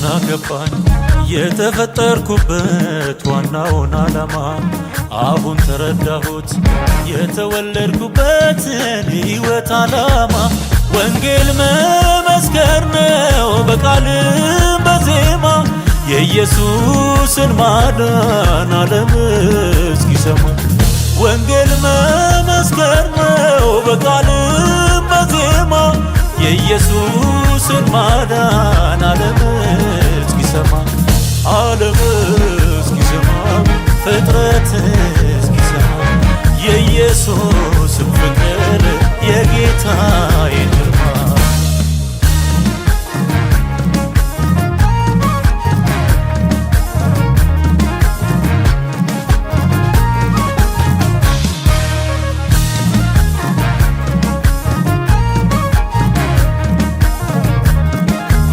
ገና ገባኝ የተፈጠርኩበት ዋናውን ዓላማ አሁን ተረዳሁት የተወለድኩበትን ሕይወት ዓላማ ወንጌል መመስከር ነው በቃልም በዜማ የኢየሱስን ማዳን ዓለም እስኪሰማ ወንጌል መመስከር ነው በቃልም በዜማ የኢየሱስን ማዳን ዓለም እስኪሰማ ዓለም እስኪሰማ ፍጥረት እስኪሰማ የኢየሱስን ፍቅር የጌታ